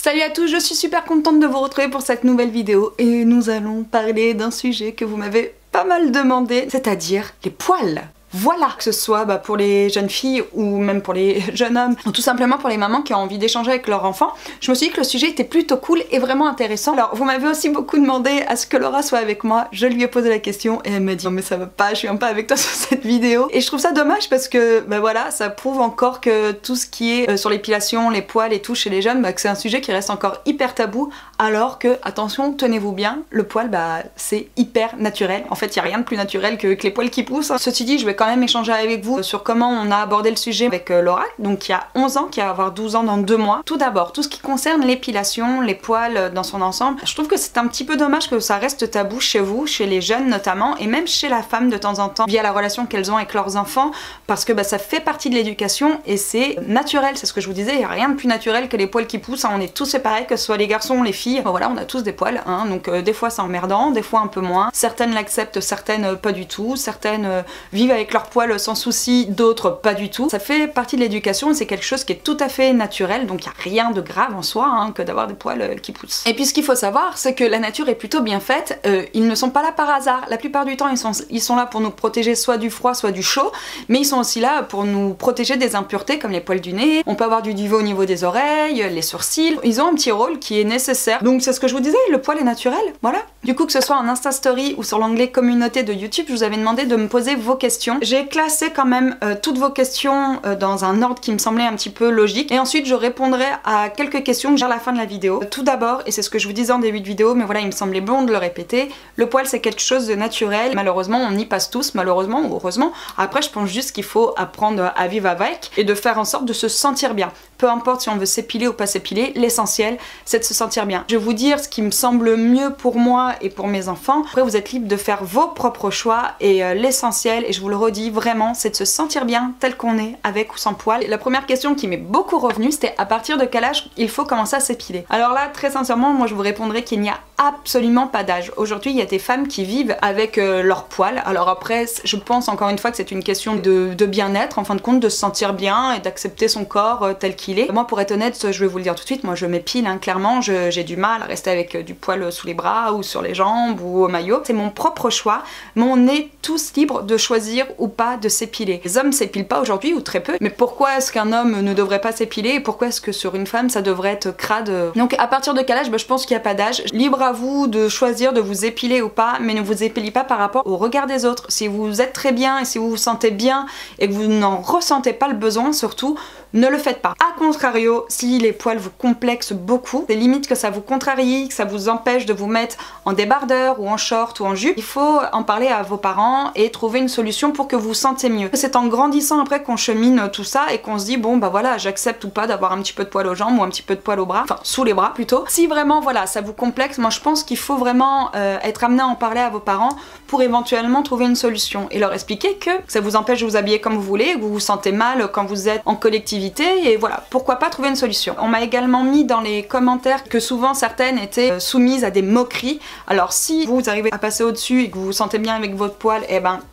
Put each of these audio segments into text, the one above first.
Salut à tous, je suis super contente de vous retrouver pour cette nouvelle vidéo et nous allons parler d'un sujet que vous m'avez pas mal demandé, c'est-à-dire les poils. Voilà, que ce soit pour les jeunes filles ou même pour les jeunes hommes, ou tout simplement pour les mamans qui ont envie d'échanger avec leur enfant, je me suis dit que le sujet était plutôt cool et vraiment intéressant. Alors vous m'avez aussi beaucoup demandé à ce que Laura soit avec moi, je lui ai posé la question et elle m'a dit non mais ça va pas, je viens pas avec toi sur cette vidéo. Et je trouve ça dommage parce que voilà, ça prouve encore que tout ce qui est sur l'épilation, les poils et tout chez les jeunes, que c'est un sujet qui reste encore hyper tabou, alors que, attention, tenez-vous bien, le poil c'est hyper naturel. En fait il y a rien de plus naturel que les poils qui poussent. Ceci dit, je vais quand même échanger avec vous sur comment on a abordé le sujet avec Laura, donc qui a 11 ans, qui va avoir 12 ans dans 2 mois. Tout d'abord, tout ce qui concerne l'épilation, les poils dans son ensemble, je trouve que c'est un petit peu dommage que ça reste tabou chez vous, chez les jeunes notamment, et même chez la femme de temps en temps, via la relation qu'elles ont avec leurs enfants, parce que ça fait partie de l'éducation et c'est naturel, c'est ce que je vous disais, il n'y a rien de plus naturel que les poils qui poussent, on est tous séparés, que ce soit les garçons, les filles, voilà, on a tous des poils, donc des fois c'est emmerdant, des fois un peu moins, certaines l'acceptent, certaines pas du tout, certaines vivent avec leurs poils sans souci, d'autres pas du tout. Ça fait partie de l'éducation et c'est quelque chose qui est tout à fait naturel, donc il n'y a rien de grave en soi que d'avoir des poils qui poussent. Et puis ce qu'il faut savoir, c'est que la nature est plutôt bien faite, ils ne sont pas là par hasard. La plupart du temps, ils sont là pour nous protéger soit du froid, soit du chaud, mais ils sont aussi là pour nous protéger des impuretés comme les poils du nez, on peut avoir du duvet au niveau des oreilles, les sourcils, ils ont un petit rôle qui est nécessaire. Donc c'est ce que je vous disais, le poil est naturel, voilà. Du coup, que ce soit en Insta Story ou sur l'onglet communauté de YouTube, je vous avais demandé de me poser vos questions. J'ai classé quand même toutes vos questions dans un ordre qui me semblait un petit peu logique, et ensuite je répondrai à quelques questions vers la fin de la vidéo. Tout d'abord, et c'est ce que je vous disais en début de vidéo, mais voilà, il me semblait bon de le répéter, le poil c'est quelque chose de naturel, malheureusement on y passe tous, malheureusement ou heureusement. Après je pense juste qu'il faut apprendre à vivre avec et de faire en sorte de se sentir bien. Peu importe si on veut s'épiler ou pas s'épiler, l'essentiel c'est de se sentir bien. Je vais vous dire ce qui me semble mieux pour moi et pour mes enfants. Après vous êtes libre de faire vos propres choix et l'essentiel, et je vous le redis vraiment, c'est de se sentir bien tel qu'on est, avec ou sans poil. Et la première question qui m'est beaucoup revenue, c'était à partir de quel âge il faut commencer à s'épiler. Alors là, très sincèrement, moi je vous répondrai qu'il n'y a absolument pas d'âge. Aujourd'hui, il y a des femmes qui vivent avec leurs poils. Alors après, je pense encore une fois que c'est une question de bien-être, en fin de compte, de se sentir bien et d'accepter son corps tel qu'il est. Moi, pour être honnête, je vais vous le dire tout de suite, moi je m'épile, clairement, j'ai du mal à rester avec du poil sous les bras ou sur les jambes ou au maillot. C'est mon propre choix, mais on est tous libres de choisir ou pas de s'épiler. Les hommes s'épilent pas aujourd'hui, ou très peu, mais pourquoi est-ce qu'un homme ne devrait pas s'épiler et pourquoi est-ce que sur une femme ça devrait être crade? Donc à partir de quel âge? Je pense qu'il n'y a pas d'âge. Libre à vous de choisir de vous épiler ou pas, mais ne vous épilez pas par rapport au regard des autres. Si vous êtes très bien et si vous vous sentez bien et que vous n'en ressentez pas le besoin, surtout, ne le faites pas. A contrario, si les poils vous complexent beaucoup, c'est limite que ça vous contrarie, que ça vous empêche de vous mettre en débardeur ou en short ou en jupe, il faut en parler à vos parents et trouver une solution pour que vous vous sentez mieux. C'est en grandissant après qu'on chemine tout ça et qu'on se dit bon voilà, j'accepte ou pas d'avoir un petit peu de poil aux jambes ou un petit peu de poil aux bras, enfin sous les bras plutôt. Si vraiment voilà, ça vous complexe, moi je pense qu'il faut vraiment être amené à en parler à vos parents pour éventuellement trouver une solution et leur expliquer que ça vous empêche de vous habiller comme vous voulez, que vous vous sentez mal quand vous êtes en collectivité, et voilà, pourquoi pas trouver une solution. On m'a également mis dans les commentaires que souvent certaines étaient soumises à des moqueries. Alors si vous arrivez à passer au-dessus et que vous vous sentez bien avec votre poil,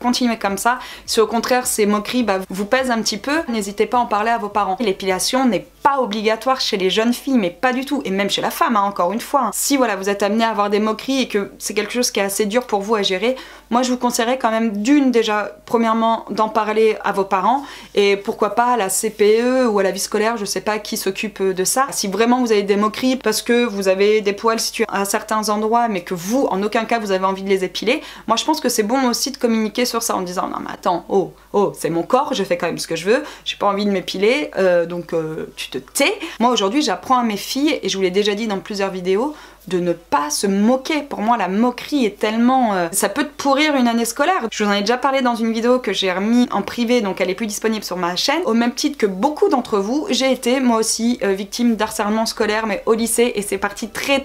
continuez comme ça. Si au contraire ces moqueries vous pèsent un petit peu, n'hésitez pas à en parler à vos parents. L'épilation n'est pas obligatoire chez les jeunes filles, mais pas du tout, et même chez la femme, encore une fois. Si voilà, vous êtes amené à avoir des moqueries et que c'est quelque chose qui est assez dur pour vous à gérer, moi je vous conseillerais quand même déjà, premièrement, d'en parler à vos parents, et pourquoi pas à la CPE ou à la vie scolaire, je sais pas qui s'occupe de ça. Si vraiment vous avez des moqueries parce que vous avez des poils situés à certains endroits, mais que vous, en aucun cas, vous avez envie de les épiler, moi je pense que c'est bon aussi de communiquer sur ça en disant non mais attends, oh, c'est mon corps, je fais quand même ce que je veux, j'ai pas envie de m'épiler, donc tu te tais. Moi aujourd'hui j'apprends à mes filles, et je vous l'ai déjà dit dans plusieurs vidéos, de ne pas se moquer. Pour moi la moquerie est tellement... ça peut te pourrir une année scolaire. Je vous en ai déjà parlé dans une vidéo que j'ai remis en privé, donc elle est plus disponible sur ma chaîne. Au même titre que beaucoup d'entre vous, j'ai été moi aussi victime d'harcèlement scolaire, mais au lycée, et c'est parti très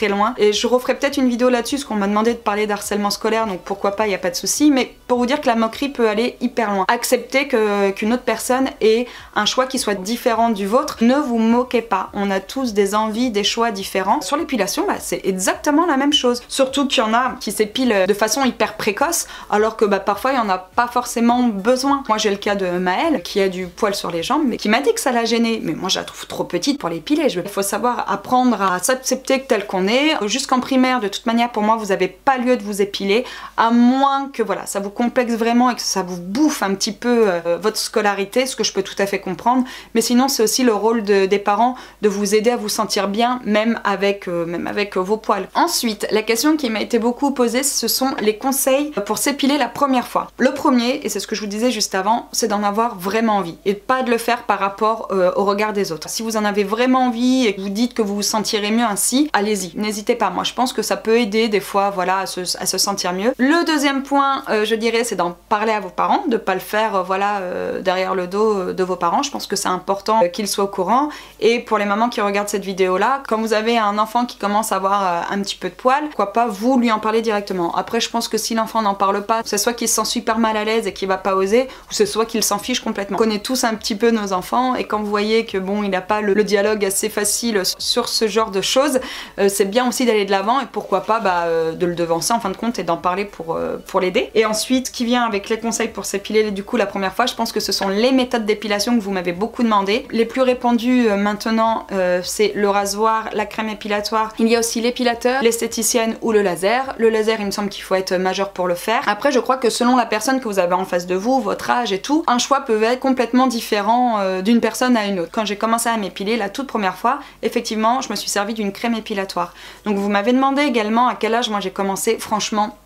loin. Et je referai peut-être une vidéo là-dessus, parce qu'on m'a demandé de parler d'harcèlement scolaire, donc pourquoi pas, y a pas de souci. Mais pour vous dire que la moquerie peut aller hyper loin. Acceptez qu'une autre personne ait un choix qui soit différent du vôtre. Ne vous moquez pas. On a tous des envies, des choix différents. Sur l'épilation, bah, c'est exactement la même chose. Surtout qu'il y en a qui s'épilent de façon hyper précoce, alors que bah, parfois il n'y en a pas forcément besoin. Moi j'ai le cas de Maëlle qui a du poil sur les jambes, mais qui m'a dit que ça la gênait. Mais moi je la trouve trop petite pour l'épiler. Il faut savoir apprendre à s'accepter tel qu'on est. Jusqu'en primaire, de toute manière, pour moi, vous n'avez pas lieu de vous épiler, à moins que voilà, ça vous complexe vraiment et que ça vous bouffe un petit peu votre scolarité, ce que je peux tout à fait comprendre. Mais sinon, c'est aussi le rôle des parents de vous aider à vous sentir bien, même avec vos poils. Ensuite, la question qui m'a été beaucoup posée, ce sont les conseils pour s'épiler la première fois. Le premier, et c'est ce que je vous disais juste avant, c'est d'en avoir vraiment envie et pas de le faire par rapport au regard des autres. Si vous en avez vraiment envie et que vous dites que vous vous sentirez mieux ainsi, allez-y, n'hésitez pas. Moi je pense que ça peut aider des fois, voilà, à se sentir mieux. Le deuxième point, je dirais, c'est d'en parler à vos parents, de pas le faire voilà, derrière le dos de vos parents. Je pense que c'est important qu'ils soient au courant. Et pour les mamans qui regardent cette vidéo là, quand vous avez un enfant qui commence à avoir un petit peu de poils, pourquoi pas vous lui en parler directement. Après je pense que si l'enfant n'en parle pas, c'est soit qu'il se sent super mal à l'aise et qu'il va pas oser, ou c'est soit qu'il s'en fiche complètement. On connaît tous un petit peu nos enfants, et quand vous voyez que bon, il n'a pas le dialogue assez facile sur ce genre de choses, c'est bien aussi d'aller de l'avant et pourquoi pas de le devancer en fin de compte et d'en parler pour l'aider. Et ensuite, ce qui vient avec les conseils pour s'épiler du coup la première fois, je pense que ce sont les méthodes d'épilation que vous m'avez beaucoup demandé. Les plus répandues maintenant, c'est le rasoir, la crème épilatoire. Il y a aussi l'épilateur, l'esthéticienne ou le laser. Le laser, il me semble qu'il faut être majeur pour le faire. Après, je crois que selon la personne que vous avez en face de vous, votre âge et tout, un choix peut être complètement différent d'une personne à une autre. Quand j'ai commencé à m'épiler la toute première fois, effectivement, je me suis servi d'une crème épilatoire. Donc vous m'avez demandé également à quel âge moi j'ai commencé. Franchement,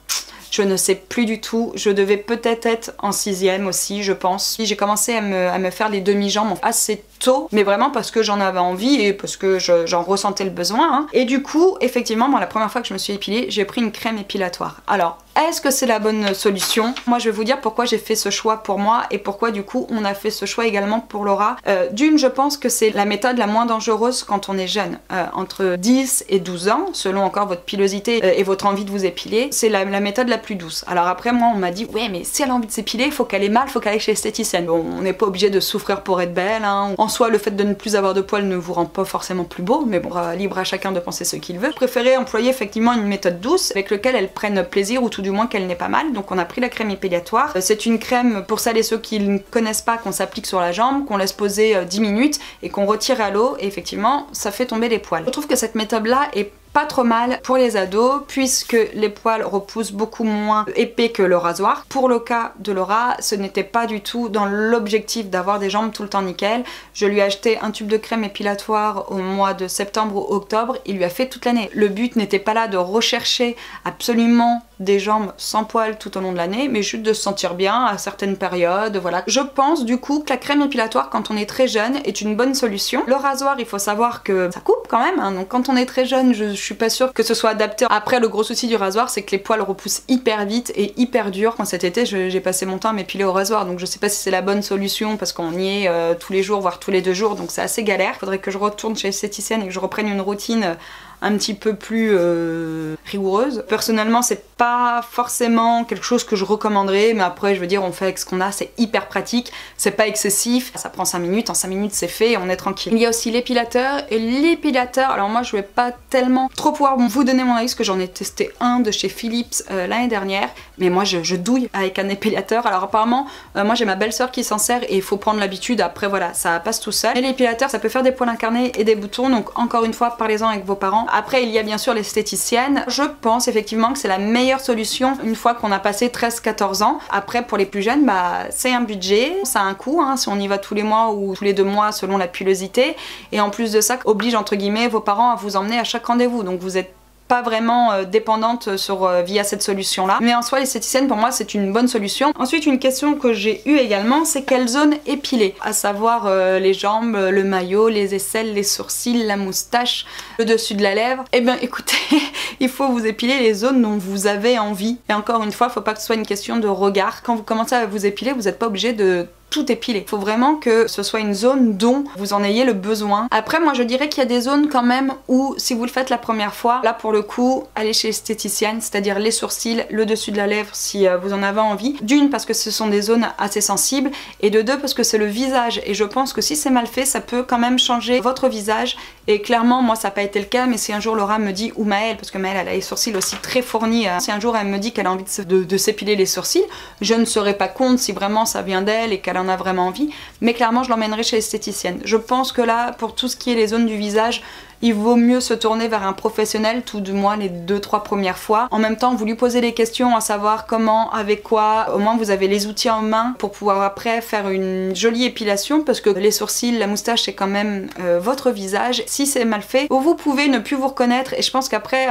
je ne sais plus du tout. Je devais peut-être être en 6e aussi, je pense. J'ai commencé à me faire les demi-jambes assez tôt, mais vraiment parce que j'en avais envie et parce que j'en ressentais le besoin. Hein. Et du coup, effectivement, moi, la première fois que je me suis épilée, j'ai pris une crème épilatoire. Alors, est-ce que c'est la bonne solution? Moi, je vais vous dire pourquoi j'ai fait ce choix pour moi et pourquoi du coup on a fait ce choix également pour Laura. D'une, je pense que c'est la méthode la moins dangereuse quand on est jeune. Entre 10 et 12 ans, selon encore votre pilosité et votre envie de vous épiler, c'est la méthode la plus douce. Alors après, moi, on m'a dit, ouais, mais si elle a envie de s'épiler, il faut qu'elle ait mal, il faut qu'elle aille chez l'esthéticienne. Bon, on n'est pas obligé de souffrir pour être belle. Hein. En soi, le fait de ne plus avoir de poils ne vous rend pas forcément plus beau, mais bon, libre à chacun de penser ce qu'il veut. Je préférais employer effectivement une méthode douce avec laquelle elle prenne plaisir ou tout du moins qu'elle n'est pas mal. Donc on a pris la crème épilatoire. C'est une crème pour celles et ceux qui ne connaissent pas, qu'on s'applique sur la jambe, qu'on laisse poser 10 minutes et qu'on retire à l'eau et effectivement ça fait tomber les poils. Je trouve que cette méthode là est pas trop mal pour les ados puisque les poils repoussent beaucoup moins épais que le rasoir. Pour le cas de Laura, ce n'était pas du tout dans l'objectif d'avoir des jambes tout le temps nickel. Je lui ai acheté un tube de crème épilatoire au mois de septembre ou octobre, il lui a fait toute l'année. Le but n'était pas là de rechercher absolument des jambes sans poils tout au long de l'année, mais juste de se sentir bien à certaines périodes, voilà. Je pense du coup que la crème épilatoire quand on est très jeune est une bonne solution. Le rasoir, il faut savoir que ça coupe quand même, hein, donc quand on est très jeune, je suis pas sûre que ce soit adapté. Après, le gros souci du rasoir, c'est que les poils repoussent hyper vite et hyper dur. Quand cet été, j'ai passé mon temps à m'épiler au rasoir, donc je sais pas si c'est la bonne solution parce qu'on y est tous les jours, voire tous les 2 jours, donc c'est assez galère. Faudrait que je retourne chez l'esthéticienne et que je reprenne une routine un petit peu plus rigoureuse. Personnellement, c'est pas forcément quelque chose que je recommanderais, mais après, je veux dire, on fait avec ce qu'on a, c'est hyper pratique, c'est pas excessif, ça prend 5 minutes, en 5 minutes c'est fait et on est tranquille. Il y a aussi l'épilateur, et l'épilateur, alors moi je vais pas tellement trop pouvoir vous donner mon avis parce que j'en ai testé un de chez Philips l'année dernière, mais moi je douille avec un épilateur. Alors apparemment, moi j'ai ma belle-sœur qui s'en sert et il faut prendre l'habitude, après voilà, ça passe tout seul. Et l'épilateur, ça peut faire des poils incarnés et des boutons, donc encore une fois, parlez-en avec vos parents. Après, il y a bien sûr l'esthéticienne. Je pense effectivement que c'est la meilleure solution une fois qu'on a passé 13-14 ans. Après, pour les plus jeunes, bah, c'est un budget, ça a un coût, hein, si on y va tous les mois ou tous les 2 mois selon la pilosité. Et en plus de ça, oblige entre guillemets vos parents à vous emmener à chaque rendez-vous. Donc vous êtes pas vraiment dépendante via cette solution là, mais en soi l'esthéticienne pour moi c'est une bonne solution. Ensuite, une question que j'ai eue également, c'est quelle zone épiler, à savoir les jambes, le maillot, les aisselles, les sourcils, la moustache, le dessus de la lèvre. Et bien écoutez, il faut vous épiler les zones dont vous avez envie, et encore une fois, faut pas que ce soit une question de regard. Quand vous commencez à vous épiler, vous n'êtes pas obligé de tout épiler. Il faut vraiment que ce soit une zone dont vous en ayez le besoin. Après moi je dirais qu'il y a des zones quand même où si vous le faites la première fois, là pour le coup, allez chez l'esthéticienne, c'est-à-dire les sourcils, le dessus de la lèvre si vous en avez envie. D'une parce que ce sont des zones assez sensibles et de deux parce que c'est le visage et je pense que si c'est mal fait ça peut quand même changer votre visage et clairement moi ça n'a pas été le cas mais si un jour Laura me dit ou Maëlle, parce que Maëlle elle a les sourcils aussi très fournis, si un jour elle me dit qu'elle a envie de s'épiler les sourcils, je ne serai pas contre si vraiment ça vient d'elle et qu'elle en a vraiment envie, mais clairement je l'emmènerai chez l'esthéticienne. Je pense que là pour tout ce qui est les zones du visage, il vaut mieux se tourner vers un professionnel, tout du moins les 2-3 premières fois. En même temps, vous lui posez des questions à savoir comment, avec quoi, au moins vous avez les outils en main pour pouvoir après faire une jolie épilation parce que les sourcils, la moustache c'est quand même votre visage. Si c'est mal fait, vous pouvez ne plus vous reconnaître et je pense qu'après,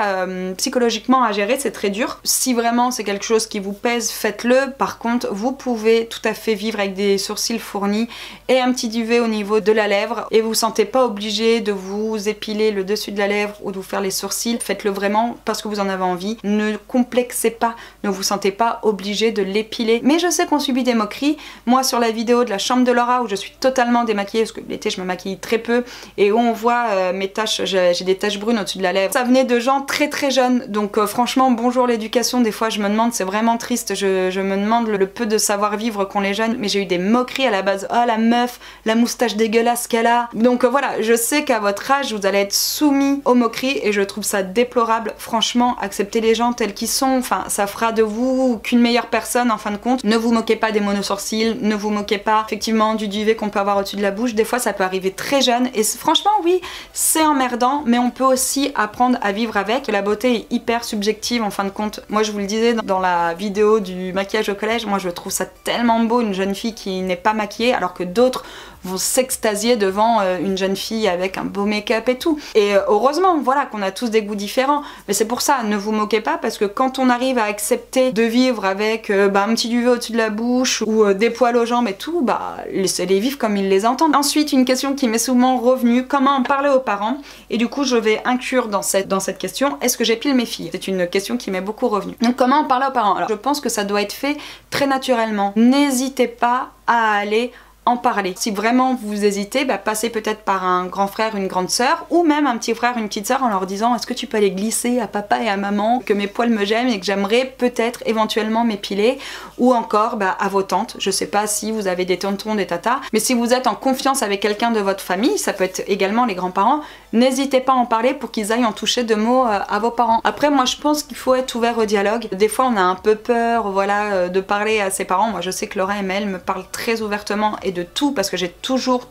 psychologiquement à gérer c'est très dur. Si vraiment c'est quelque chose qui vous pèse, faites-le. Par contre, vous pouvez tout à fait vivre avec des sourcils fournis et un petit duvet au niveau de la lèvre et vous vous sentez pas obligé de vous épiler le dessus de la lèvre ou de vous faire les sourcils, faites-le vraiment parce que vous en avez envie. Ne complexez pas, ne vous sentez pas obligé de l'épiler. Mais je sais qu'on subit des moqueries. Moi sur la vidéo de la chambre de Laura où je suis totalement démaquillée parce que l'été je me maquille très peu et où on voit mes taches, j'ai des taches brunes au-dessus de la lèvre. Ça venait de gens très jeunes donc franchement bonjour l'éducation, des fois je me demande, c'est vraiment triste, je me demande le peu de savoir-vivre qu'ont les jeunes, mais j'ai eu des moqueries à la base. Oh la meuf, la moustache dégueulasse qu'elle a. Donc voilà, je sais qu'à votre âge vous allez être soumis aux moqueries et je trouve ça déplorable. Franchement, acceptez les gens tels qu'ils sont, enfin ça fera de vous qu'une meilleure personne en fin de compte. Ne vous moquez pas des monosourcils, ne vous moquez pas effectivement du duvet qu'on peut avoir au-dessus de la bouche. Des fois ça peut arriver très jeune et franchement oui, c'est emmerdant, mais on peut aussi apprendre à vivre avec. La beauté est hyper subjective en fin de compte. Moi je vous le disais dans la vidéo du maquillage au collège, moi je trouve ça tellement beau une jeune fille qui n'est pas maquillée alors que d'autres vont s'extasier devant une jeune fille avec un beau make-up et tout. Et heureusement, voilà, qu'on a tous des goûts différents. Mais c'est pour ça, ne vous moquez pas parce que quand on arrive à accepter de vivre avec un petit duvet au-dessus de la bouche ou des poils aux jambes et tout, bah laissez-les vivre comme ils les entendent. Ensuite, une question qui m'est souvent revenue, comment en parler aux parents? Et du coup, je vais inclure dans cette question, est-ce que j'épile mes filles? C'est une question qui m'est beaucoup revenue. Donc comment en parler aux parents? Alors je pense que ça doit être fait très naturellement. N'hésitez pas à aller en parler. Si vraiment vous hésitez, bah, passez peut-être par un grand frère, une grande sœur ou même un petit frère, une petite sœur en leur disant est-ce que tu peux aller glisser à papa et à maman que mes poils me gênent et que j'aimerais peut-être éventuellement m'épiler, ou encore bah, à vos tantes. Je sais pas si vous avez des tontons, des tatas, mais si vous êtes en confiance avec quelqu'un de votre famille, ça peut être également les grands-parents, n'hésitez pas à en parler pour qu'ils aillent en toucher deux mots à vos parents. Après moi je pense qu'il faut être ouvert au dialogue. Des fois on a un peu peur voilà, de parler à ses parents. Moi je sais que Laura et Maëlle me parlent très ouvertement et de tout parce que j'ai toujours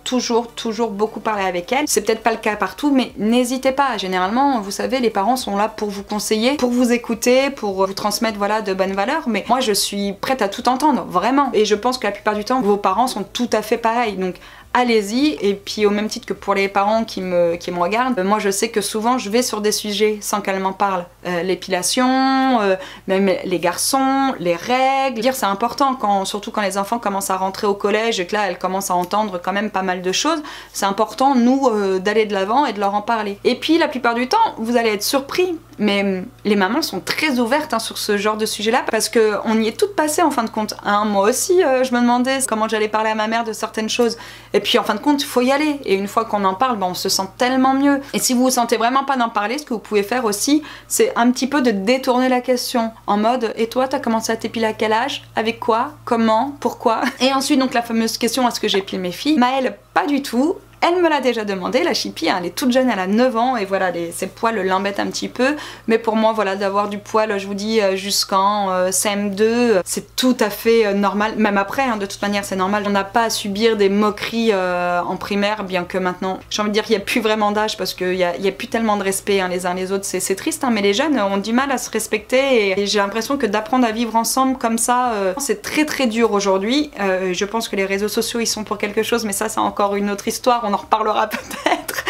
beaucoup parlé avec elles. C'est peut-être pas le cas partout mais n'hésitez pas. Généralement vous savez les parents sont là pour vous conseiller, pour vous écouter, pour vous transmettre voilà de bonnes valeurs, mais moi je suis prête à tout entendre vraiment et je pense que la plupart du temps vos parents sont tout à fait pareils donc allez-y. Et puis au même titre que pour les parents qui me regardent, moi je sais que souvent je vais sur des sujets sans qu'elles m'en parlent. L'épilation, même les garçons, les règles. Dire c'est important surtout quand les enfants commencent à rentrer au collège et que là elles commencent à entendre quand même pas mal de choses. C'est important nous d'aller de l'avant et de leur en parler. Et puis la plupart du temps vous allez être surpris, mais les mamans sont très ouvertes sur ce genre de sujet là parce que on y est toutes passées en fin de compte. Hein, moi aussi je me demandais comment j'allais parler à ma mère de certaines choses. Et puis en fin de compte, il faut y aller. Et une fois qu'on en parle, ben, on se sent tellement mieux. Et si vous vous sentez vraiment pas d'en parler, ce que vous pouvez faire aussi, c'est un petit peu de détourner la question. En mode, et toi, t'as commencé à t'épiler à quel âge? Avec quoi? Comment? Pourquoi? Et ensuite, donc la fameuse question, est-ce que j'épile mes filles? Maëlle, pas du tout. Elle me l'a déjà demandé, la chipie, hein, elle est toute jeune, elle a 9 ans et voilà, ses poils l'embêtent un petit peu. Mais pour moi, voilà, d'avoir du poil, je vous dis, jusqu'en CM2, c'est tout à fait normal. Même après, hein, de toute manière, c'est normal. On n'a pas à subir des moqueries en primaire, bien que maintenant, j'ai envie de dire qu'il n'y a plus vraiment d'âge parce qu'il n'y a plus tellement de respect hein, les uns les autres. C'est triste, hein, mais les jeunes ont du mal à se respecter et j'ai l'impression que d'apprendre à vivre ensemble comme ça, c'est très dur aujourd'hui. Je pense que les réseaux sociaux, ils sont pour quelque chose, mais ça, c'est encore une autre histoire. On en reparlera peut-être.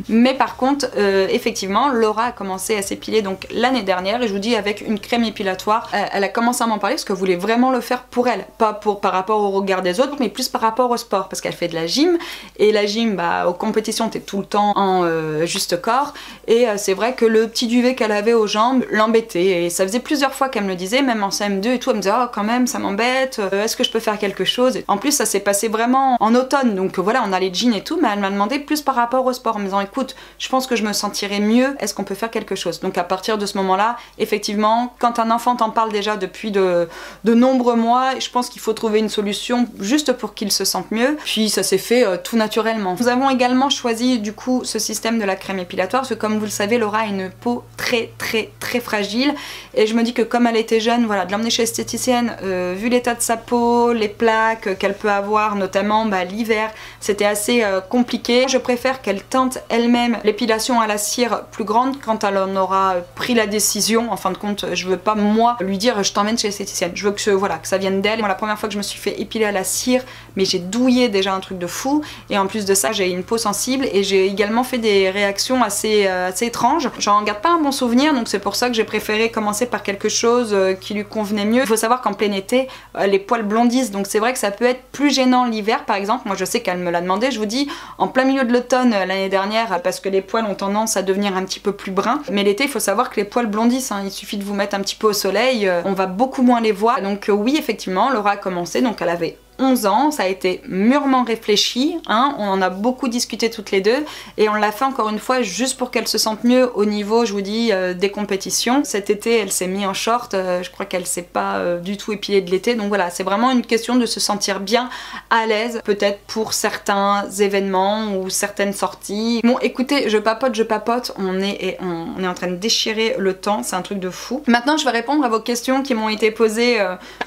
Mais par contre, effectivement, Laura a commencé à s'épiler donc l'année dernière, et je vous dis avec une crème épilatoire. Elle a commencé à m'en parler parce qu'elle voulait vraiment le faire pour elle, pas par rapport au regard des autres, mais plus par rapport au sport, parce qu'elle fait de la gym, et la gym, bah, aux compétitions, t'es tout le temps en juste corps, et c'est vrai que le petit duvet qu'elle avait aux jambes l'embêtait, et ça faisait plusieurs fois qu'elle me le disait, même en CM2 et tout, elle me disait oh quand même ça m'embête, est-ce que je peux faire quelque chose? En plus ça s'est passé vraiment en automne, donc voilà, on a les jeans et tout, mais elle m'a demandé plus par rapport au sport en me disant écoute, je pense que je me sentirais mieux, est-ce qu'on peut faire quelque chose? Donc à partir de ce moment-là, effectivement, quand un enfant t'en parle déjà depuis de nombreux mois, je pense qu'il faut trouver une solution juste pour qu'il se sente mieux, puis ça s'est fait tout naturellement. Nous avons également choisi du coup ce système de la crème épilatoire, parce que comme vous le savez, Laura a une peau très fragile, et je me dis que comme elle était jeune, voilà, de l'emmener chez l'esthéticienne, vu l'état de sa peau, les plaques qu'elle peut avoir, notamment bah, l'hiver, c'était assez compliqué. Je préfère qu'elle tente elle-même l'épilation à la cire plus grande quand elle en aura pris la décision. En fin de compte, je veux pas moi lui dire je t'emmène chez l'esthéticienne, je veux que, voilà, que ça vienne d'elle. Moi, la première fois que je me suis fait épiler à la cire, mais j'ai douillé déjà un truc de fou, et en plus de ça j'ai une peau sensible, et j'ai également fait des réactions assez étranges. J'en garde pas un bon souvenir, donc c'est pour ça que j'ai préféré commencer par quelque chose qui lui convenait mieux. Il faut savoir qu'en plein été, les poils blondissent, donc c'est vrai que ça peut être plus gênant l'hiver par exemple. Moi je sais qu'elle me l'a demandé, je vous dis, en plein milieu de l'automne l'année dernière, parce que les poils ont tendance à devenir un petit peu plus bruns, mais l'été il faut savoir que les poils blondissent, hein. Il suffit de vous mettre un petit peu au soleil, on va beaucoup moins les voir. Donc oui, effectivement, Laura a commencé, donc elle avait 11 ans, ça a été mûrement réfléchi, hein, on en a beaucoup discuté toutes les deux, et on l'a fait encore une fois juste pour qu'elle se sente mieux au niveau, je vous dis, des compétitions. Cet été elle s'est mise en short, je crois qu'elle s'est pas du tout épilée de l'été, donc voilà, c'est vraiment une question de se sentir bien à l'aise, peut-être pour certains événements ou certaines sorties. Bon écoutez, je papote, on est en train de déchirer le temps, c'est un truc de fou. Maintenant je vais répondre à vos questions qui m'ont été posées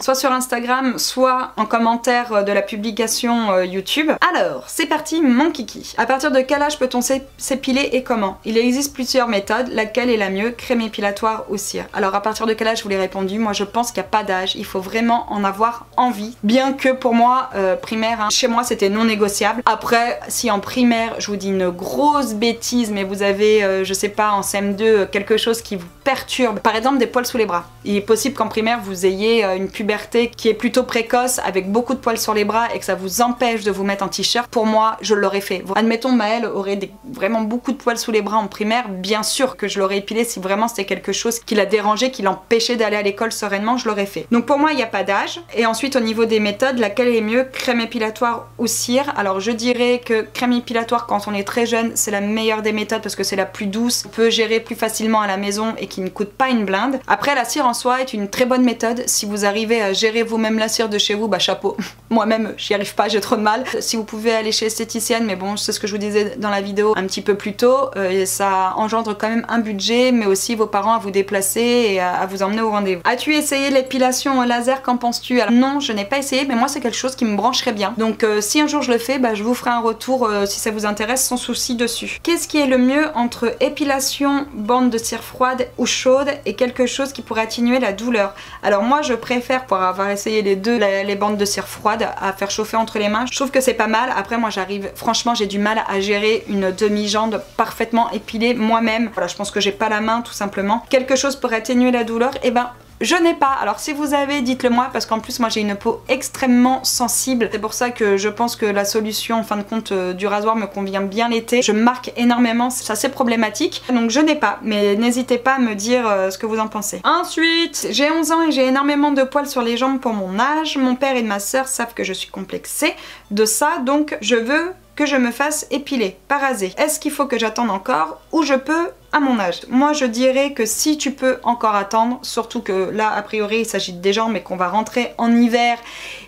soit sur Instagram, soit en commentaire de la publication YouTube. Alors, c'est parti mon kiki. À partir de quel âge peut-on s'épiler et comment? Il existe plusieurs méthodes, laquelle est la mieux? Crème épilatoire ou cire? Alors à partir de quel âge? Je vous l'ai répondu, moi je pense qu'il n'y a pas d'âge, il faut vraiment en avoir envie. Bien que pour moi, primaire, hein, chez moi c'était non négociable. Après, si en primaire, je vous dis une grosse bêtise, mais vous avez, je sais pas, en CM2, quelque chose qui vous perturbe, par exemple des poils sous les bras. Il est possible qu'en primaire vous ayez une puberté qui est plutôt précoce, avec beaucoup de poils sur les bras, et que ça vous empêche de vous mettre en t-shirt. Pour moi, je l'aurais fait. Admettons, Maëlle aurait vraiment beaucoup de poils sous les bras en primaire, bien sûr que je l'aurais épilé. Si vraiment c'était quelque chose qui la dérangeait, qui l'empêchait d'aller à l'école sereinement, je l'aurais fait. Donc pour moi, il n'y a pas d'âge. Et ensuite, au niveau des méthodes, laquelle est mieux? Crème épilatoire ou cire? Alors je dirais que crème épilatoire, quand on est très jeune, c'est la meilleure des méthodes parce que c'est la plus douce, on peut gérer plus facilement à la maison et qui ne coûte pas une blinde. Après, la cire en soi est une très bonne méthode. Si vous arrivez à gérer vous-même la cire de chez vous, bah chapeau. Moi-même, j'y arrive pas, j'ai trop de mal. Si vous pouvez aller chez l'esthéticienne, mais bon, c'est ce que je vous disais dans la vidéo un petit peu plus tôt, et ça engendre quand même un budget, mais aussi vos parents à vous déplacer et à vous emmener au rendez-vous. As-tu essayé l'épilation au laser? Qu'en penses-tu? Alors non, je n'ai pas essayé, mais moi c'est quelque chose qui me brancherait bien. Donc si un jour je le fais, bah, je vous ferai un retour si ça vous intéresse, sans souci dessus. Qu'est-ce qui est le mieux entre épilation, bande de cire froide ou chaude, et quelque chose qui pourrait atténuer la douleur? Alors moi je préfère, pour avoir essayé les deux, les bandes de cire froide à faire chauffer entre les mains. Je trouve que c'est pas mal. Après moi j'arrive, franchement j'ai du mal à gérer une demi-jambe parfaitement épilée moi-même. Voilà, je pense que j'ai pas la main tout simplement. Quelque chose pour atténuer la douleur, et ben je n'ai pas. Alors si vous avez, dites-le moi, parce qu'en plus moi j'ai une peau extrêmement sensible. C'est pour ça que je pense que la solution en fin de compte du rasoir me convient bien l'été. Je marque énormément, c'est assez problématique. Donc je n'ai pas, mais n'hésitez pas à me dire ce que vous en pensez. Ensuite, j'ai 11 ans et j'ai énormément de poils sur les jambes pour mon âge. Mon père et ma soeur savent que je suis complexée de ça, donc je veux que je me fasse épiler, pas raser. Est-ce qu'il faut que j'attende encore, ou je peux à mon âge? Moi je dirais que si tu peux encore attendre, surtout que là a priori il s'agit des jambes mais qu'on va rentrer en hiver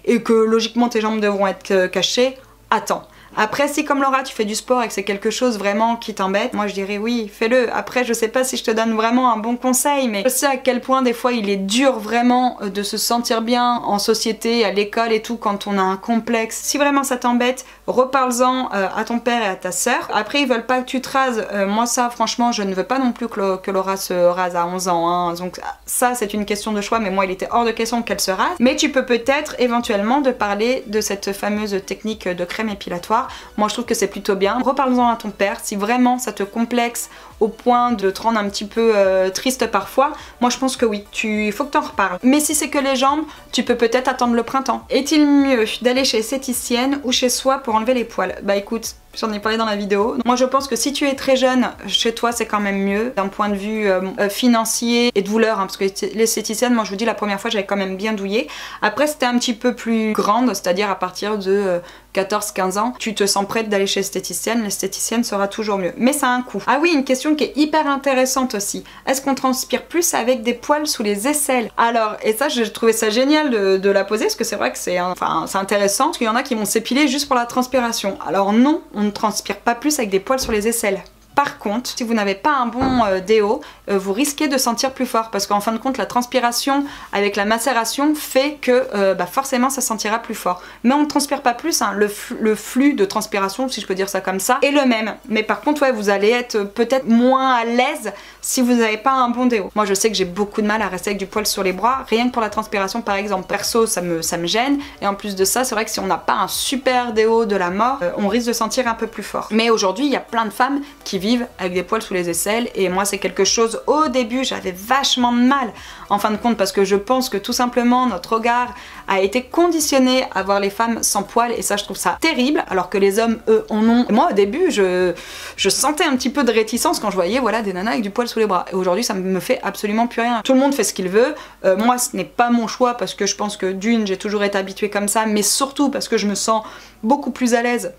et que logiquement tes jambes devront être cachées, attends. Après, si comme Laura tu fais du sport et que c'est quelque chose vraiment qui t'embête, moi je dirais oui, fais-le. Après je sais pas si je te donne vraiment un bon conseil, mais je sais à quel point des fois il est dur vraiment de se sentir bien en société, à l'école et tout, quand on a un complexe. Si vraiment ça t'embête, reparle-en à ton père et à ta soeur. Après ils veulent pas que tu te rases, moi ça franchement je ne veux pas non plus que Laura se rase à 11 ans, hein. Donc ça c'est une question de choix, mais moi il était hors de question qu'elle se rase. Mais tu peux peut-être éventuellement de parler de cette fameuse technique de crème épilatoire voir. Moi je trouve que c'est plutôt bien. Reparle-en à ton père si vraiment ça te complexe au point de te rendre un petit peu triste parfois. Moi je pense que oui, il faut que t'en reparles. Mais si c'est que les jambes, tu peux peut-être attendre le printemps. Est-il mieux d'aller chez esthéticienne ou chez soi pour enlever les poils? Bah écoute, j'en ai parlé dans la vidéo. Moi je pense que si tu es très jeune, chez toi c'est quand même mieux d'un point de vue financier et de douleur, hein, parce que l'esthéticienne, moi je vous dis, la première fois j'avais quand même bien douillé. Après c'était un petit peu plus grande, c'est-à-dire à partir de 14-15 ans, tu te sens prête d'aller chez l'esthéticienne sera toujours mieux. Mais ça a un coût. Ah oui, une question qui est hyper intéressante aussi. Est-ce qu'on transpire plus avec des poils sous les aisselles? Alors, et ça j'ai trouvé ça génial de la poser, parce que c'est vrai que c'est intéressant, parce qu'il y en a qui vont s'épiler juste pour la transpiration. Alors non, on ne transpire pas plus avec des poils sur les aisselles. Par contre, si vous n'avez pas un bon déo, vous risquez de sentir plus fort parce qu'en fin de compte, la transpiration avec la macération fait que forcément ça sentira plus fort. Mais on ne transpire pas plus, hein. Le flux de transpiration, si je peux dire ça comme ça, est le même. Mais par contre, ouais, vous allez être peut-être moins à l'aise si vous n'avez pas un bon déo. Moi, je sais que j'ai beaucoup de mal à rester avec du poil sur les bras, rien que pour la transpiration par exemple. Perso, ça me gêne. Et en plus de ça, c'est vrai que si on n'a pas un super déo de la mort, on risque de sentir un peu plus fort. Mais aujourd'hui, il y a plein de femmes qui vivent avec des poils sous les aisselles et moi c'est quelque chose, au début j'avais vachement de mal en fin de compte parce que je pense que tout simplement notre regard a été conditionné à voir les femmes sans poils et ça je trouve ça terrible alors que les hommes eux en ont. Et moi au début je sentais un petit peu de réticence quand je voyais voilà des nanas avec du poil sous les bras et aujourd'hui ça me fait absolument plus rien. Tout le monde fait ce qu'il veut, moi ce n'est pas mon choix parce que je pense que d'une j'ai toujours été habituée comme ça mais surtout parce que je me sens beaucoup plus à l'aise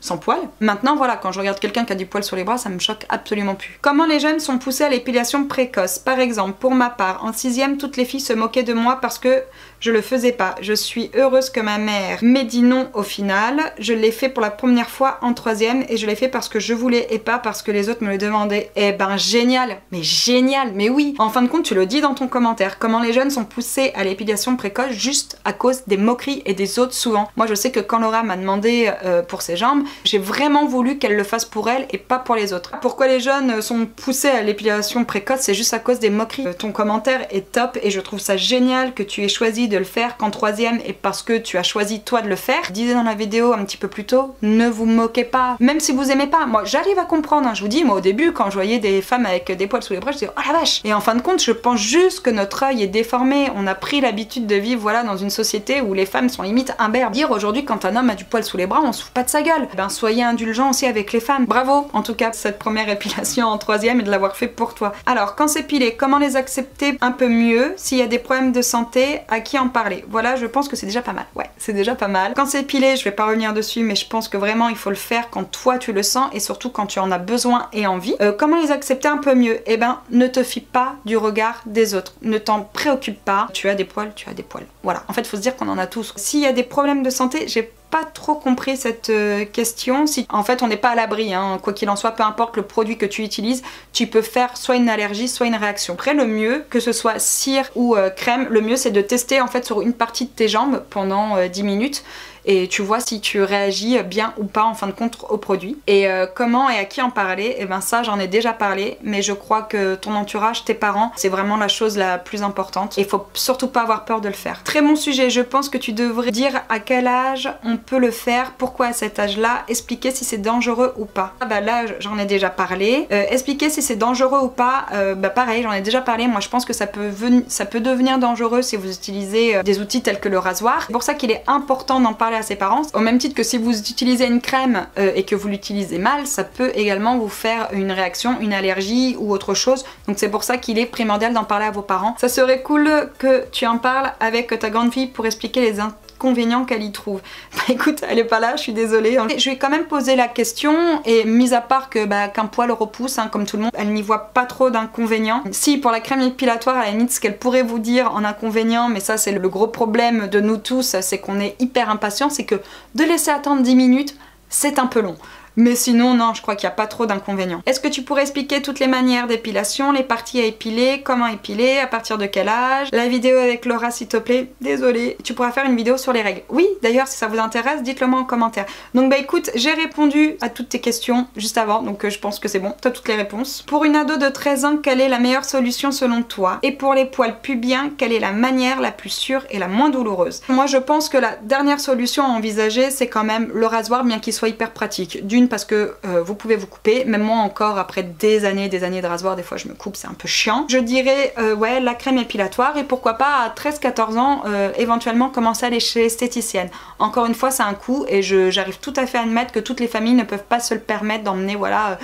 sans poil. Maintenant voilà, quand je regarde quelqu'un qui a du poil sur les bras, ça me choque absolument plus. Comment les jeunes sont poussés à l'épilation précoce? Par exemple, pour ma part, en 6ème, toutes les filles se moquaient de moi parce que je le faisais pas. Je suis heureuse que ma mère m'ait dit non au final. Je l'ai fait pour la première fois en 3ème et je l'ai fait parce que je voulais et pas parce que les autres me le demandaient. Eh ben génial, mais oui. En fin de compte, tu le dis dans ton commentaire. Comment les jeunes sont poussés à l'épilation précoce juste à cause des moqueries et des autres souvent. Moi je sais que quand Laura m'a demandé pour ses jambes, j'ai vraiment voulu qu'elle le fasse pour elle et pas pour les autres. Pourquoi les jeunes sont poussés à l'épilation précoce? C'est juste à cause des moqueries. Ton commentaire est top et je trouve ça génial que tu aies choisi de le faire qu'en 3ème et parce que tu as choisi toi de le faire. Je disais dans la vidéo un petit peu plus tôt, ne vous moquez pas. Même si vous aimez pas, moi j'arrive à comprendre, hein. Je vous dis, moi au début quand je voyais des femmes avec des poils sous les bras, je disais oh la vache. Et en fin de compte, je pense juste que notre œil est déformé. On a pris l'habitude de vivre voilà dans une société où les femmes sont limite imberbes. Dire aujourd'hui quand un homme a du poil sous les bras, on se fout pas de sa gueule. Ben soyez indulgents aussi avec les femmes. Bravo en tout cas cette première épilation en 3ème et de l'avoir fait pour toi. Alors quand c'est pilé, comment les accepter un peu mieux? S'il y a des problèmes de santé, à qui en parler? Voilà, je pense que c'est déjà pas mal. Ouais, c'est déjà pas mal. Quand c'est pilé, je vais pas revenir dessus, mais je pense que vraiment il faut le faire quand toi tu le sens et surtout quand tu en as besoin et envie. Comment les accepter un peu mieux? Eh ben, ne te fie pas du regard des autres. Ne t'en préoccupe pas. Tu as des poils, tu as des poils. Voilà. En fait, faut se dire qu'on en a tous. S'il y a des problèmes de santé, j'ai pas trop compris cette question. Si en fait on n'est pas à l'abri, hein. Quoi qu'il en soit, peu importe le produit que tu utilises, tu peux faire soit une allergie, soit une réaction. Après le mieux, que ce soit cire ou crème, le mieux c'est de tester en fait sur une partie de tes jambes pendant 10 minutes et tu vois si tu réagis bien ou pas en fin de compte au produit. Et comment et à qui en parler? Et ben ça j'en ai déjà parlé, mais je crois que ton entourage, tes parents, c'est vraiment la chose la plus importante et il faut surtout pas avoir peur de le faire. Très bon sujet, je pense que tu devrais dire à quel âge on peut le faire, pourquoi à cet âge là, expliquer si c'est dangereux ou pas. Ah bah là j'en ai déjà parlé, expliquer si c'est dangereux ou pas, bah pareil j'en ai déjà parlé. Moi je pense que ça peut devenir dangereux si vous utilisez des outils tels que le rasoir. C'est pour ça qu'il est important d'en parler à ses parents, au même titre que si vous utilisez une crème et que vous l'utilisez mal, ça peut également vous faire une réaction, une allergie ou autre chose, donc c'est pour ça qu'il est primordial d'en parler à vos parents. Ça serait cool que tu en parles avec ta grande fille pour expliquer les inconvénients qu'elle y trouve. Bah écoute, elle est pas là, je suis désolée. Je lui ai quand même posé la question et mis à part que qu'un poil repousse, hein, comme tout le monde, elle n'y voit pas trop d'inconvénients. Si pour la crème épilatoire, à la limite, ce qu'elle pourrait vous dire en inconvénient, mais ça c'est le gros problème de nous tous, c'est qu'on est hyper impatient, c'est que de laisser attendre 10 minutes, c'est un peu long. Mais sinon non, je crois qu'il n'y a pas trop d'inconvénients. Est-ce que tu pourrais expliquer toutes les manières d'épilation, les parties à épiler, comment épiler, à partir de quel âge? La vidéo avec Laura s'il te plaît, désolée. Tu pourras faire une vidéo sur les règles. Oui, d'ailleurs si ça vous intéresse, dites-le moi en commentaire. Donc bah écoute, j'ai répondu à toutes tes questions juste avant, donc je pense que c'est bon, t'as toutes les réponses. Pour une ado de 13 ans, quelle est la meilleure solution selon toi? Et pour les poils pubiens, quelle est la manière la plus sûre et la moins douloureuse? Moi je pense que la dernière solution à envisager, c'est quand même le rasoir, bien qu'il soit hyper pratique. D'une parce que vous pouvez vous couper, même moi encore après des années de rasoir, des fois je me coupe, c'est un peu chiant. Je dirais ouais, la crème épilatoire, et pourquoi pas à 13-14 ans éventuellement commencer à aller chez l'esthéticienne. Encore une fois, c'est un coût et j'arrive tout à fait à admettre que toutes les familles ne peuvent pas se le permettre d'emmener voilà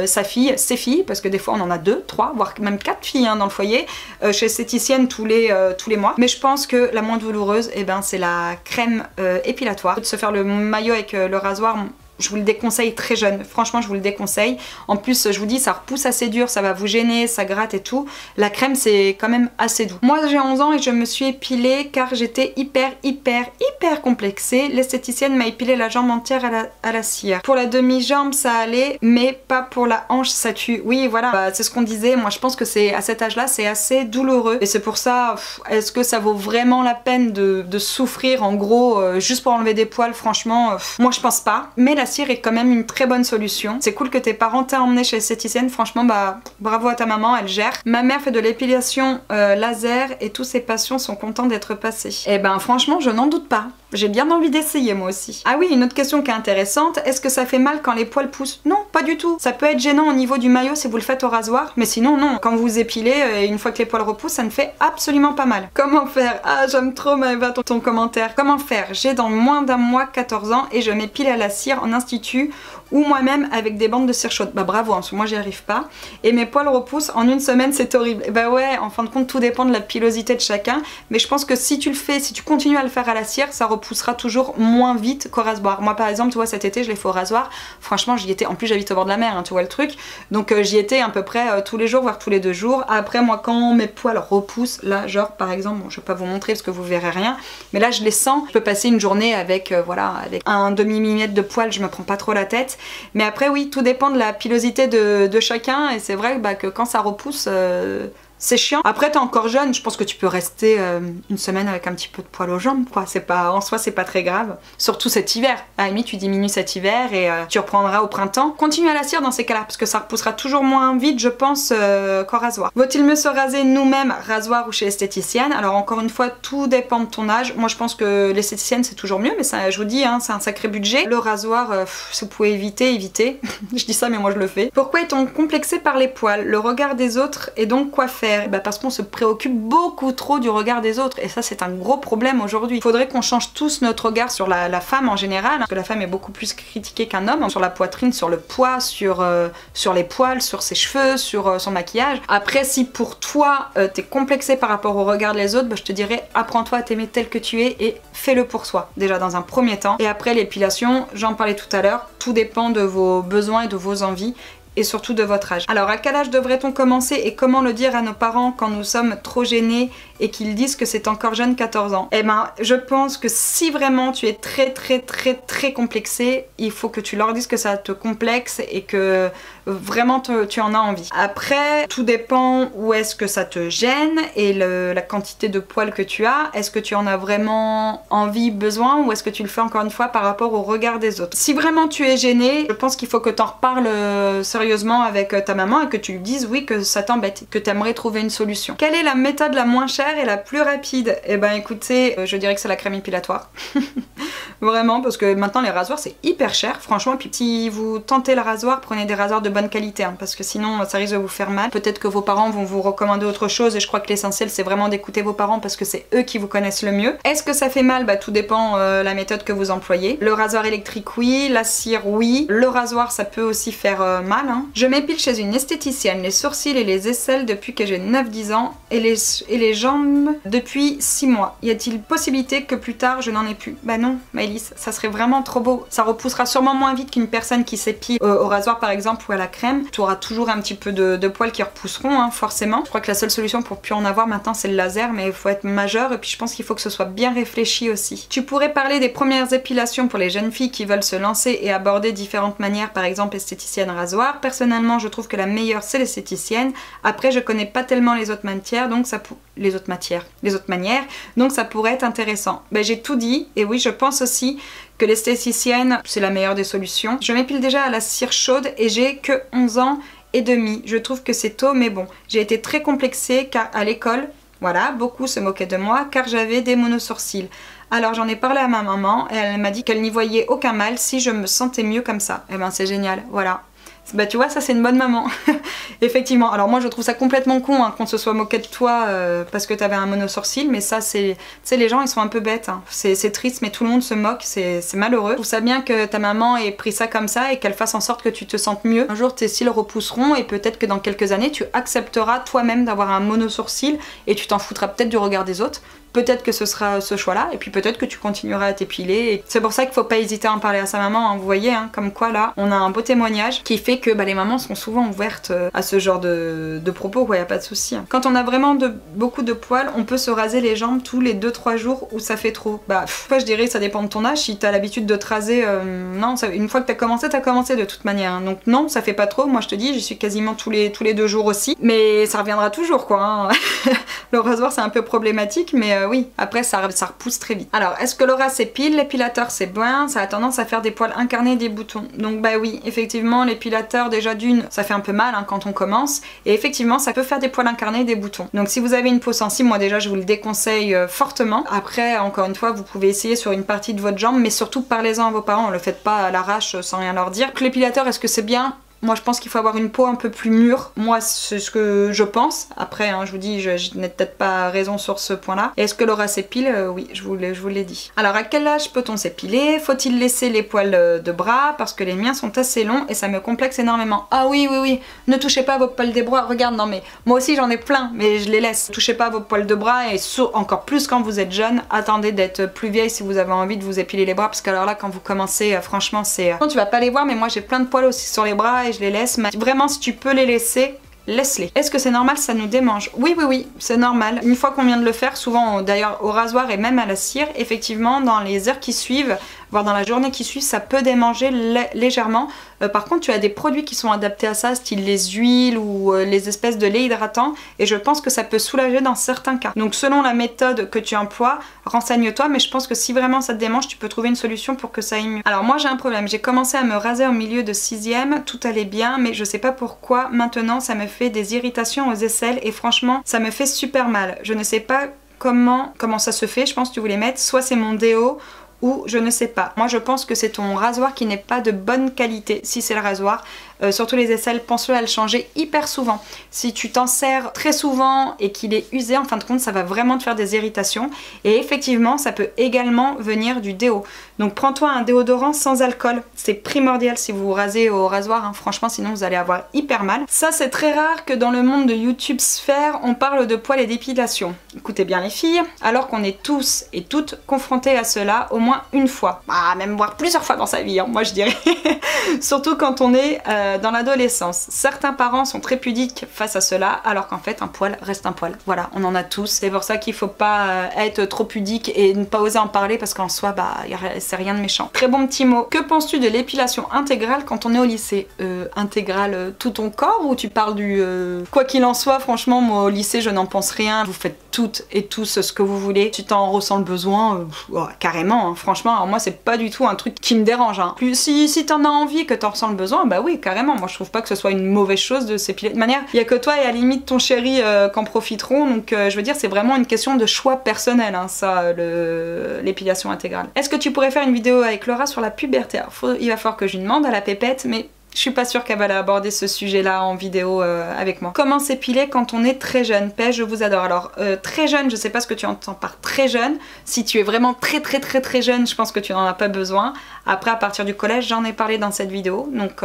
sa fille, ses filles, parce que des fois on en a 2, 3, voire même 4 filles hein, dans le foyer, chez l'esthéticienne tous les mois. Mais je pense que la moins douloureuse, eh ben, c'est la crème épilatoire. De se faire le maillot avec le rasoir, je vous le déconseille très jeune, franchement je vous le déconseille. En plus je vous dis, ça repousse assez dur, ça va vous gêner, ça gratte et tout. La crème c'est quand même assez doux. Moi j'ai 11 ans et je me suis épilée car j'étais hyper complexée. L'esthéticienne m'a épilé la jambe entière à la cire. Pour la demi-jambe ça allait, mais pas pour la hanche, ça tue. Oui voilà, bah, c'est ce qu'on disait, moi je pense que c'est à cet âge là c'est assez douloureux. Et c'est pour ça, est-ce que ça vaut vraiment la peine de souffrir en gros juste pour enlever des poils? Franchement, moi je pense pas. Mais la cire est quand même une très bonne solution. C'est cool que tes parents t'aient emmené chez l'esthéticienne, franchement bah bravo à ta maman, elle gère. Ma mère fait de l'épilation laser et tous ses patients sont contents d'être passés. Et ben franchement je n'en doute pas. J'ai bien envie d'essayer moi aussi. Ah oui, une autre question qui est intéressante, est-ce que ça fait mal quand les poils poussent? Non, pas du tout. Ça peut être gênant au niveau du maillot si vous le faites au rasoir, mais sinon non. Quand vous épilez, une fois que les poils repoussent, ça ne fait absolument pas mal. Comment faire? Ah j'aime trop Maëva ton commentaire. Comment faire? J'ai dans moins d'un mois 14 ans et je m'épile à la cire en institut ou moi-même avec des bandes de cire chaude. Bah bravo, hein, parce que moi j'y arrive pas. Et mes poils repoussent en une semaine, c'est horrible. Et bah ouais, en fin de compte tout dépend de la pilosité de chacun, mais je pense que si tu le fais, si tu continues à le faire à la cire, ça repoussera toujours moins vite qu'au rasoir. Moi par exemple, tu vois, cet été je l'ai fait au rasoir, franchement j'y étais, en plus j'habite au bord de la mer, hein, tu vois le truc, donc j'y étais à peu près tous les jours, voire tous les 2 jours. Après moi quand mes poils repoussent, là genre par exemple, bon je vais pas vous montrer parce que vous verrez rien, mais là je les sens, je peux passer une journée avec, voilà, avec un demi-millimètre de poils, je me prends pas trop la tête. Mais après oui, tout dépend de la pilosité de chacun, et c'est vrai bah, que quand ça repousse, c'est chiant. Après t'es encore jeune, je pense que tu peux rester une semaine avec un petit peu de poil aux jambes quoi, c'est pas, en soi c'est pas très grave. Surtout cet hiver, à la limite tu diminues cet hiver et tu reprendras au printemps. Continue à la cire dans ces cas là, parce que ça repoussera toujours moins vite je pense qu'en rasoir. Vaut-il mieux se raser nous-mêmes, rasoir ou chez l'esthéticienne? Alors encore une fois, tout dépend de ton âge. Moi je pense que l'esthéticienne c'est toujours mieux, mais ça, je vous dis, hein, c'est un sacré budget. Le rasoir, si vous pouvez éviter. Je dis ça mais moi je le fais. Pourquoi est-on complexé par les poils? Le regard des autres et donc quoi faire? Bah parce qu'on se préoccupe beaucoup trop du regard des autres, et ça c'est un gros problème aujourd'hui. Il faudrait qu'on change tous notre regard sur la femme en général, parce que la femme est beaucoup plus critiquée qu'un homme, sur la poitrine, sur le poids, sur les poils, sur ses cheveux, sur son maquillage. Après si pour toi t'es complexé par rapport au regard des autres, bah, je te dirais apprends-toi à t'aimer tel que tu es et fais-le pour soi, déjà dans un premier temps. Et après l'épilation, j'en parlais tout à l'heure, tout dépend de vos besoins et de vos envies, et surtout de votre âge. Alors à quel âge devrait-on commencer et comment le dire à nos parents quand nous sommes trop gênés et qu'ils disent que c'est encore jeune, 14 ans? Eh ben je pense que si vraiment tu es très complexé, il faut que tu leur dises que ça te complexe et que vraiment tu en as envie. Après tout dépend où est-ce que ça te gêne et la quantité de poils que tu as. Est-ce que tu en as vraiment envie, besoin, ou est-ce que tu le fais encore une fois par rapport au regard des autres? Si vraiment tu es gêné, je pense qu'il faut que tu en reparles sérieusement avec ta maman et que tu lui dises oui que ça t'embête, que tu aimerais trouver une solution. Quelle est la méthode la moins chère et la plus rapide? Eh ben écoutez, je dirais que c'est la crème épilatoire. Vraiment, parce que maintenant les rasoirs c'est hyper cher franchement, et puis si vous tentez le rasoir, prenez des rasoirs de bonne qualité hein, parce que sinon ça risque de vous faire mal. Peut-être que vos parents vont vous recommander autre chose, et je crois que l'essentiel c'est vraiment d'écouter vos parents parce que c'est eux qui vous connaissent le mieux. Est-ce que ça fait mal? Bah tout dépend la méthode que vous employez. Le rasoir électrique oui, la cire oui, le rasoir ça peut aussi faire mal hein. Je m'épile chez une esthéticienne, les sourcils et les aisselles depuis que j'ai 9-10 ans et les jambes depuis 6 mois. Y a-t-il possibilité que plus tard je n'en ai plus? Bah non Maëlys, ça serait vraiment trop beau. Ça repoussera sûrement moins vite qu'une personne qui s'épile au rasoir par exemple ou à la crème, tu auras toujours un petit peu de poils qui repousseront, hein, forcément. Je crois que la seule solution pour plus en avoir maintenant c'est le laser, mais il faut être majeur et puis je pense qu'il faut que ce soit bien réfléchi aussi. Tu pourrais parler des premières épilations pour les jeunes filles qui veulent se lancer et aborder différentes manières, par exemple esthéticienne, rasoir. Personnellement je trouve que la meilleure c'est l'esthéticienne. Après je connais pas tellement les autres matières, donc ça les autres manières, donc ça pourrait être intéressant. Ben, j'ai tout dit, et oui je pense aussi que l'esthéticienne c'est la meilleure des solutions. Je m'épile déjà à la cire chaude et j'ai que 11 ans et demi. Je trouve que c'est tôt, mais bon, j'ai été très complexée car à l'école, voilà, beaucoup se moquaient de moi car j'avais des monosourcils. Alors j'en ai parlé à ma maman et elle m'a dit qu'elle n'y voyait aucun mal si je me sentais mieux comme ça. Et ben c'est génial, voilà. Bah tu vois, ça c'est une bonne maman. Effectivement, alors moi je trouve ça complètement con hein, qu'on se soit moqué de toi parce que t'avais un monosourcil, mais ça c'est... Tu sais, les gens ils sont un peu bêtes, hein. C'est triste mais tout le monde se moque, c'est malheureux. Je trouve ça bien que ta maman ait pris ça comme ça et qu'elle fasse en sorte que tu te sentes mieux. Un jour tes cils repousseront et peut-être que dans quelques années tu accepteras toi-même d'avoir un monosourcil et tu t'en foutras peut-être du regard des autres. Peut-être que ce sera ce choix-là, et puis peut-être que tu continueras à t'épiler. C'est pour ça qu'il faut pas hésiter à en parler à sa maman, hein. Vous voyez, hein, comme quoi là, on a un beau témoignage qui fait que bah, les mamans sont souvent ouvertes à ce genre de propos, quoi, y a pas de souci. Quand on a vraiment beaucoup de poils, on peut se raser les jambes tous les 2-3 jours où ça fait trop. Bah, moi je dirais ça dépend de ton âge. Si t'as l'habitude de te raser, non, une fois que t'as commencé de toute manière. Hein. Donc non, ça fait pas trop. Moi je te dis, j'y suis quasiment tous les 2 jours aussi. Mais ça reviendra toujours, quoi. Hein. Le rasoir c'est un peu problématique, mais oui, après ça repousse très vite. Alors, est-ce que Laura s'épile? L'épilateur c'est bien, ça a tendance à faire des poils incarnés et des boutons. Donc bah oui, effectivement, l'épilateur déjà d'une, ça fait un peu mal hein, quand on commence. Et effectivement, ça peut faire des poils incarnés et des boutons. Donc si vous avez une peau sensible, moi déjà je vous le déconseille fortement. Après, encore une fois, vous pouvez essayer sur une partie de votre jambe, mais surtout parlez-en à vos parents, le faites pas à l'arrache sans rien leur dire. L'épilateur, est-ce que c'est bien? Moi je pense qu'il faut avoir une peau un peu plus mûre. Moi c'est ce que je pense. Après hein, je vous dis, je n'ai peut-être pas raison sur ce point là. Est-ce que Laura s'épile? Oui, je vous l'ai dit. Alors à quel âge peut-on s'épiler? Faut-il laisser les poils de bras? Parce que les miens sont assez longs et ça me complexe énormément. Ah oui oui oui, ne touchez pas à vos poils des bras. Regarde, non mais moi aussi j'en ai plein mais je les laisse. Touchez pas à vos poils de bras et encore plus quand vous êtes jeune. Attendez d'être plus vieille si vous avez envie de vous épiler les bras, parce que alors là quand vous commencez franchement c'est... Non, tu vas pas les voir mais moi j'ai plein de poils aussi sur les bras et je les laisse, mais vraiment si tu peux les laisser, laisse-les. Est-ce que c'est normal, ça nous démange? Oui, oui, oui, c'est normal. Une fois qu'on vient de le faire, souvent d'ailleurs au rasoir et même à la cire, effectivement dans les heures qui suivent, voire dans la journée qui suit, ça peut démanger légèrement. Par contre, tu as des produits qui sont adaptés à ça, style les huiles ou les espèces de lait hydratant, et je pense que ça peut soulager dans certains cas. Donc selon la méthode que tu emploies, renseigne-toi, mais je pense que si vraiment ça te démange, tu peux trouver une solution pour que ça aille mieux. Alors moi j'ai un problème, j'ai commencé à me raser au milieu de 6ème, tout allait bien, mais je sais pas pourquoi maintenant ça me fait des irritations aux aisselles et franchement ça me fait super mal. Je ne sais pas comment ça se fait, je pense que tu voulais mettre, soit c'est mon déo, ou je ne sais pas. Moi je pense que c'est ton rasoir qui n'est pas de bonne qualité, si c'est le rasoir. Surtout les aisselles, pense-le à le changer hyper souvent. Si tu t'en sers très souvent et qu'il est usé, en fin de compte ça va vraiment te faire des irritations. Et effectivement ça peut également venir du déo. Donc prends-toi un déodorant sans alcool, c'est primordial si vous vous rasez au rasoir, hein. Franchement sinon vous allez avoir hyper mal. Ça c'est très rare que dans le monde de YouTube sphère on parle de poils et d'épilation. Écoutez bien les filles, alors qu'on est tous et toutes confrontés à cela au moins une fois, même voire plusieurs fois dans sa vie, hein, moi je dirais. Surtout quand on est dans l'adolescence. Certains parents sont très pudiques face à cela, alors qu'en fait un poil reste un poil. Voilà, on en a tous. C'est pour ça qu'il faut pas être trop pudique et ne pas oser en parler, parce qu'en soi, c'est rien de méchant. Très bon petit mot. Que penses-tu de l'épilation intégrale quand on est au lycée? Intégrale tout ton corps, ou tu parles du... Quoi qu'il en soit, franchement, moi au lycée je n'en pense rien. Vous faites toutes et tous ce que vous voulez. Si t'en ressens le besoin, carrément, hein. Franchement, alors moi c'est pas du tout un truc qui me dérange. Hein. Puis si t'en as envie, que t'en ressens le besoin, bah oui, carrément. Moi je trouve pas que ce soit une mauvaise chose de s'épiler. De manière, il y a que toi et à la limite ton chéri qu'en profiteront, donc je veux dire c'est vraiment une question de choix personnel, hein, ça, l'épilation intégrale. Est-ce que tu pourrais faire une vidéo avec Laura sur la puberté? Alors, il va falloir que je lui demande à la pépette, mais je suis pas sûre qu'elle va aborder ce sujet-là en vidéo avec moi. Comment s'épiler quand on est très jeune? Paix, je vous adore. Alors, très jeune, je sais pas ce que tu entends par très jeune. Si tu es vraiment très jeune, je pense que tu n'en as pas besoin. Après à partir du collège j'en ai parlé dans cette vidéo, donc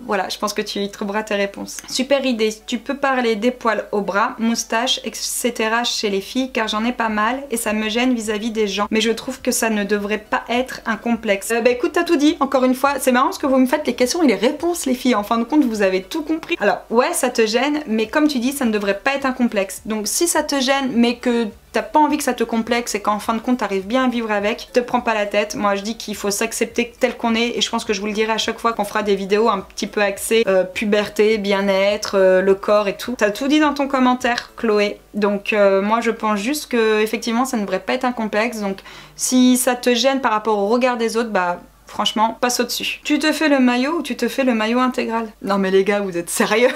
voilà, je pense que tu y trouveras tes réponses. Super idée, tu peux parler des poils au bras, moustache, etc. chez les filles car j'en ai pas mal et ça me gêne vis-à-vis des gens, mais je trouve que ça ne devrait pas être un complexe. Bah écoute, t'as tout dit, encore une fois, c'est marrant parce que vous me faites les questions et les réponses les filles, en fin de compte vous avez tout compris. Alors ouais, ça te gêne, mais comme tu dis, ça ne devrait pas être un complexe. Donc si ça te gêne mais que t'as pas envie que ça te complexe et qu'en fin de compte t'arrives bien à vivre avec, te prends pas la tête. Moi je dis qu'il faut s'accepter tel qu'on est et je pense que je vous le dirai à chaque fois qu'on fera des vidéos un petit peu axées puberté, bien-être, le corps et tout. T'as tout dit dans ton commentaire Chloé, donc moi je pense juste que effectivement ça ne devrait pas être un complexe, donc si ça te gêne par rapport au regard des autres, bah franchement passe au-dessus. Tu te fais le maillot ou tu te fais le maillot intégral? Non mais les gars, vous êtes sérieux?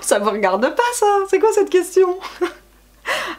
Ça vous regarde pas ça? C'est quoi cette question?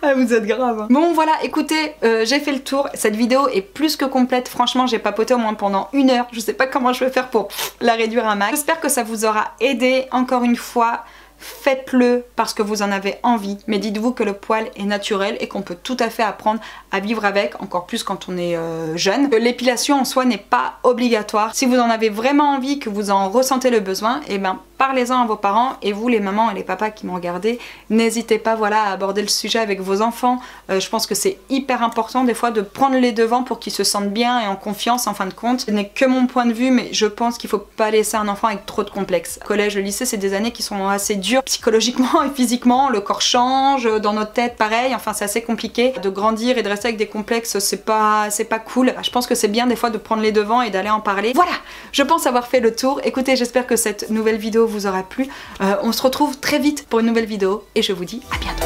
Ah, vous êtes grave. Bon voilà, écoutez, j'ai fait le tour. Cette vidéo est plus que complète. Franchement, j'ai papoté au moins pendant 1 heure. Je sais pas comment je vais faire pour la réduire un max. J'espère que ça vous aura aidé. Encore une fois, faites-le parce que vous en avez envie. Mais dites-vous que le poil est naturel et qu'on peut tout à fait apprendre à vivre avec, encore plus quand on est jeune. L'épilation en soi n'est pas obligatoire. Si vous en avez vraiment envie, que vous en ressentez le besoin, et ben parlez-en à vos parents, et vous les mamans et les papas qui m'ont regardé, n'hésitez pas voilà, à aborder le sujet avec vos enfants. Je pense que c'est hyper important des fois de prendre les devants pour qu'ils se sentent bien et en confiance en fin de compte. Ce n'est que mon point de vue, mais je pense qu'il faut pas laisser un enfant avec trop de complexes. Le collège, le lycée, c'est des années qui sont assez dures psychologiquement et physiquement, le corps change, dans notre tête pareil, enfin c'est assez compliqué. De grandir et de rester avec des complexes, c'est pas cool. Je pense que c'est bien des fois de prendre les devants et d'aller en parler. Voilà, je pense avoir fait le tour. Écoutez, j'espère que cette nouvelle vidéo vous aura plu. On se retrouve très vite pour une nouvelle vidéo et je vous dis à bientôt.